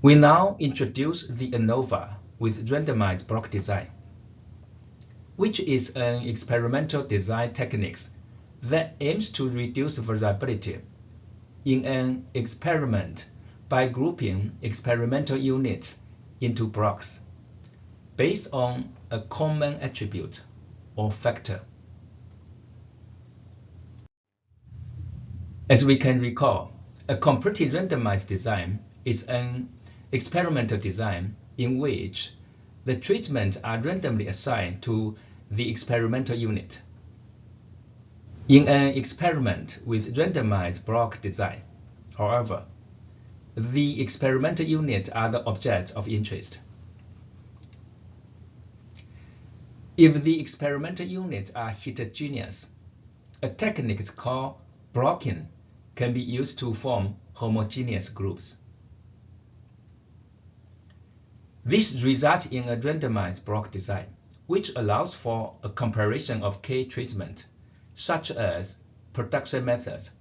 We now introduce the ANOVA with randomized block design, which is an experimental design technique that aims to reduce variability in an experiment by grouping experimental units into blocks based on a common attribute or factor. As we can recall, a completely randomized design is an experimental design in which the treatments are randomly assigned to the experimental unit. In an experiment with randomized block design, however, the experimental units are the object of interest. If the experimental units are heterogeneous, a technique called blocking can be used to form homogeneous groups. This results in a randomized block design, which allows for a comparison of K treatment, such as production methods,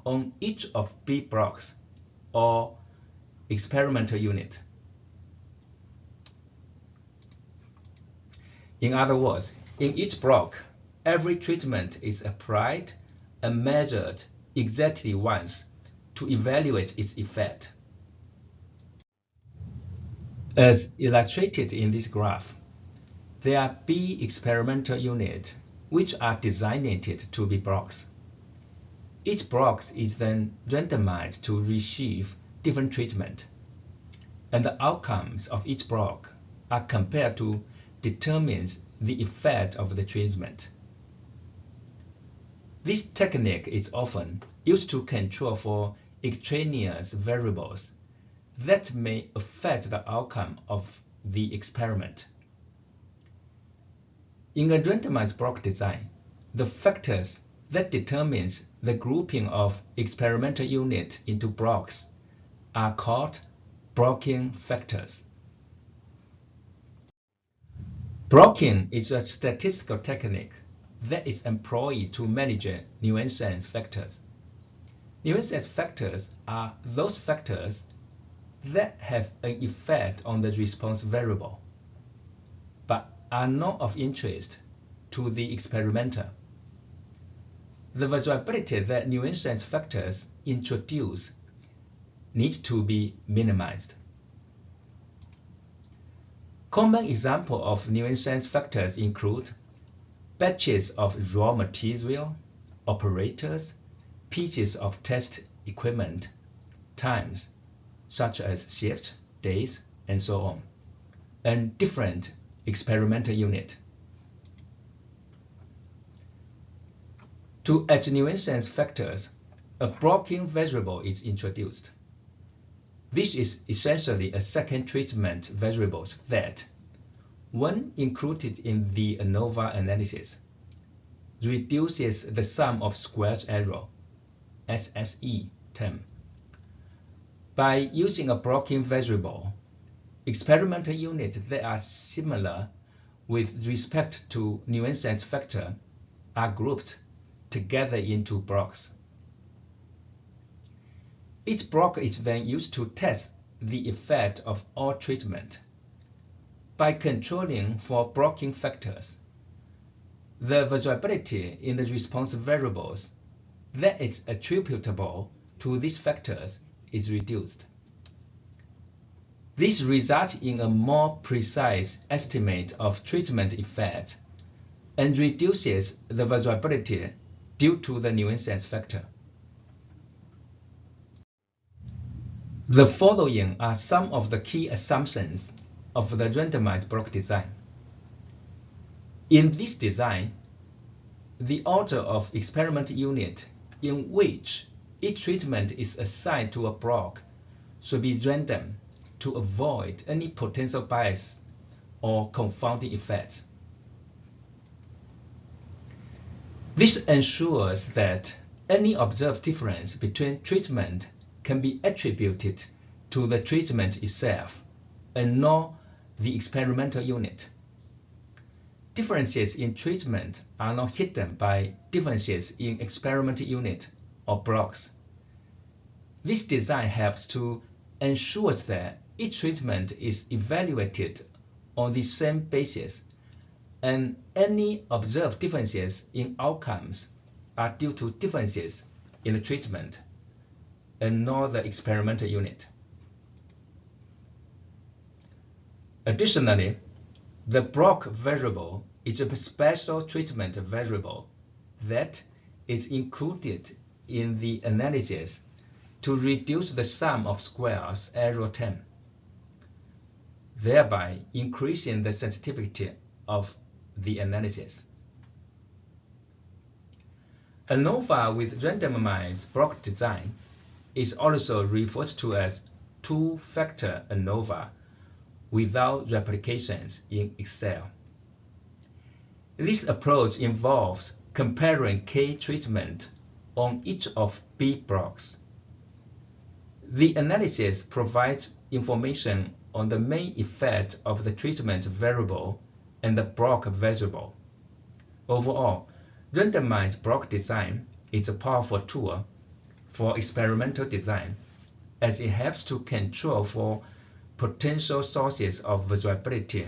on each of B blocks or experimental unit. In other words, in each block, every treatment is applied and measured exactly once to evaluate its effect. As illustrated in this graph, there are B experimental units which are designated to be blocks. Each block is then randomized to receive different treatment, and the outcomes of each block are compared to determine the effect of the treatment. This technique is often used to control for extraneous variables that may affect the outcome of the experiment. In a randomized block design, the factors that determines the grouping of experimental units into blocks are called blocking factors. Blocking is a statistical technique that is employed to manage nuisance factors. Nuisance factors are those factors that have an effect on the response variable, but are not of interest to the experimenter. The variability that nuisance factors introduce needs to be minimized. Common examples of nuisance factors include batches of raw material, operators, pieces of test equipment, times, such as shifts, days, and so on, and different experimental units. To add nuisance factors, a blocking variable is introduced. This is essentially a second treatment variable that, when included in the ANOVA analysis, reduces the sum of squared error, SSE term. By using a blocking variable, experimental units that are similar with respect to nuisance factor are grouped together into blocks. Each block is then used to test the effect of all treatment. By controlling for blocking factors, the variability in the response variables that is attributable to these factors is reduced. This results in a more precise estimate of treatment effect and reduces the variability due to the nuisance factor. The following are some of the key assumptions of the randomized block design. In this design, the order of experiment unit in which each treatment is assigned to a block should be random to avoid any potential bias or confounding effects. This ensures that any observed difference between treatment can be attributed to the treatment itself and not the experimental unit. Differences in treatment are not hidden by differences in experimental unit or blocks. This design helps to ensure that each treatment is evaluated on the same basis, and any observed differences in outcomes are due to differences in the treatment and not the experimental unit. Additionally, the block variable is a special treatment variable that is included in the analysis to reduce the sum of squares error term, thereby increasing the sensitivity of the analysis. ANOVA with randomized block design is also referred to as two-factor ANOVA without replications in Excel. This approach involves comparing K treatment on each of B blocks. The analysis provides information on the main effect of the treatment variable and the block variable. Overall, randomized block design is a powerful tool for experimental design, as it helps to control for potential sources of variability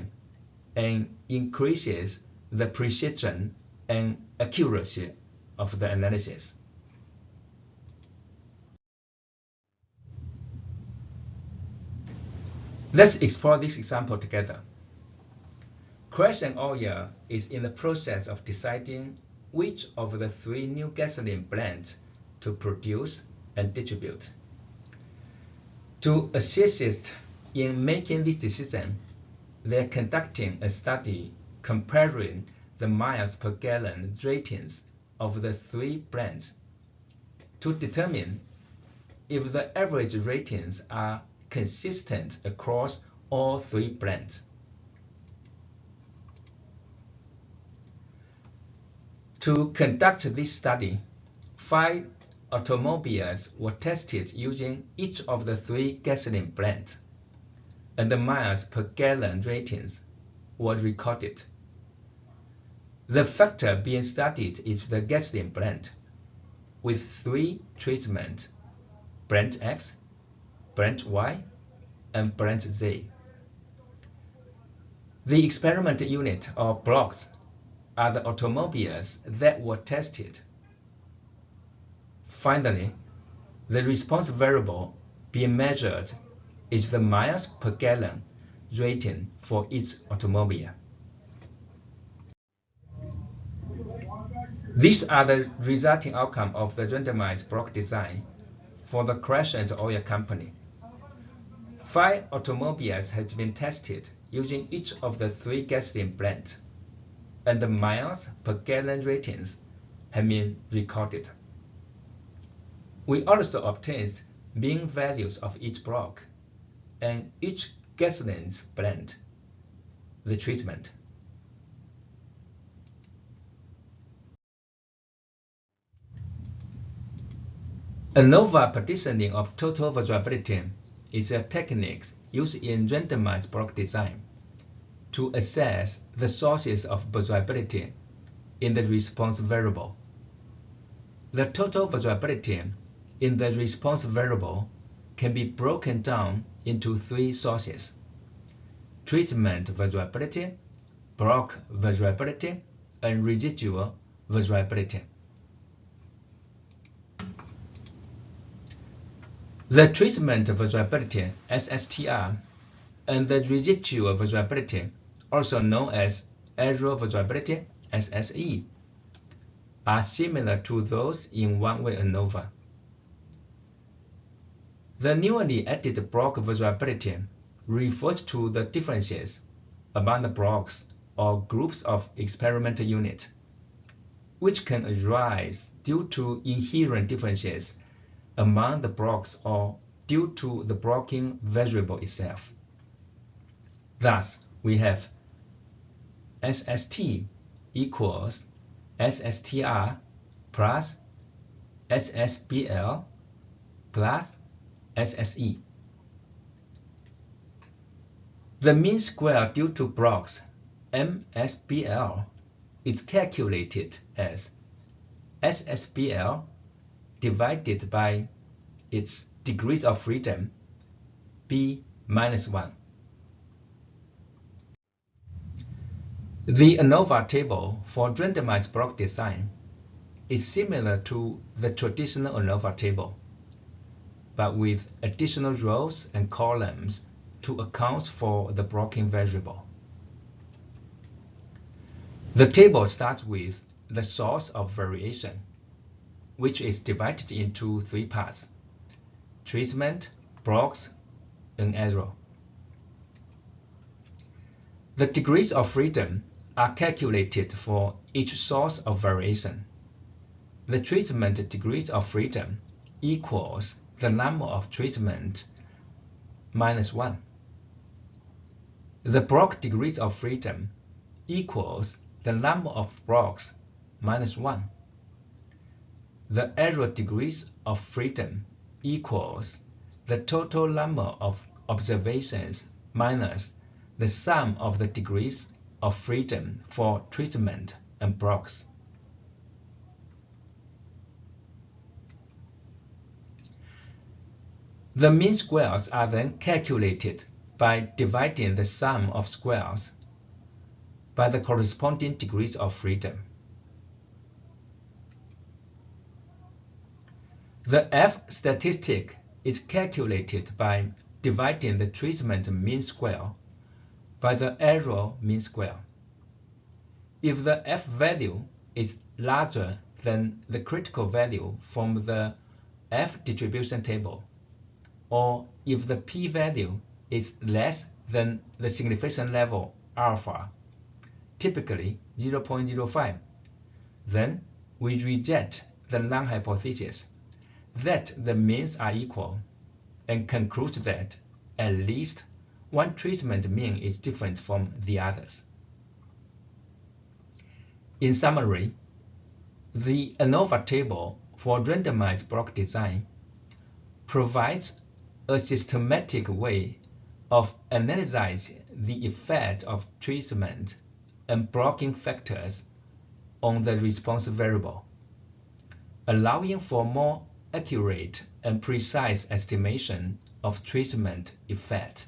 and increases the precision and accuracy of the analysis. Let's explore this example together. Question Oil is in the process of deciding which of the 3 new gasoline blends to produce and distribute. To assist in making this decision, they are conducting a study comparing the miles per gallon ratings of the 3 blends to determine if the average ratings are consistent across all 3 blends. To conduct this study, 5 automobiles were tested using each of the 3 gasoline blends, and the miles per gallon ratings were recorded. The factor being studied is the gasoline blend, with 3 treatments: blend X, blend Y, and blend Z. The experimental unit or blocks are the automobiles that were tested. Finally, the response variable being measured is the miles per gallon rating for each automobile. These are the resulting outcome of the randomized block design for the Crescent Oil Company. 5 automobiles have been tested using each of the 3 gasoline blends, and the miles per gallon ratings have been recorded. We also obtained mean values of each block and each gasoline blend, the treatment. ANOVA partitioning of total variability is a technique used in randomized block design to assess the sources of variability in the response variable. The total variability in the response variable can be broken down into 3 sources: treatment variability, block variability, and residual variability. The treatment variability, SSTR, and the residual variability, also known as error variability, SSE, are similar to those in one-way ANOVA. The newly added block variability refers to the differences among the blocks or groups of experimental units, which can arise due to inherent differences among the blocks or due to the blocking variable itself. Thus, we have SST equals SSTR plus SSBL plus SSE. The mean square due to blocks MSBL is calculated as SSBL divided by its degrees of freedom, B -1. The ANOVA table for randomized block design is similar to the traditional ANOVA table, but with additional rows and columns to account for the blocking variable. The table starts with the source of variation, which is divided into 3 parts: treatment, blocks, and error. The degrees of freedom are calculated for each source of variation. The treatment degrees of freedom equals the number of treatment minus 1. The block degrees of freedom equals the number of blocks minus 1. The error degrees of freedom equals the total number of observations minus the sum of the degrees of freedom for treatment and blocks. The mean squares are then calculated by dividing the sum of squares by the corresponding degrees of freedom. The F statistic is calculated by dividing the treatment mean square by the error mean square. If the F value is larger than the critical value from the F distribution table, or if the P value is less than the significance level alpha, typically 0.05, then we reject the null hypothesis that the means are equal and conclude that at least one treatment mean is different from the others. In summary, the ANOVA table for randomized block design provides a systematic way of analyzing the effect of treatment and blocking factors on the response variable, allowing for more accurate and precise estimation of treatment effect.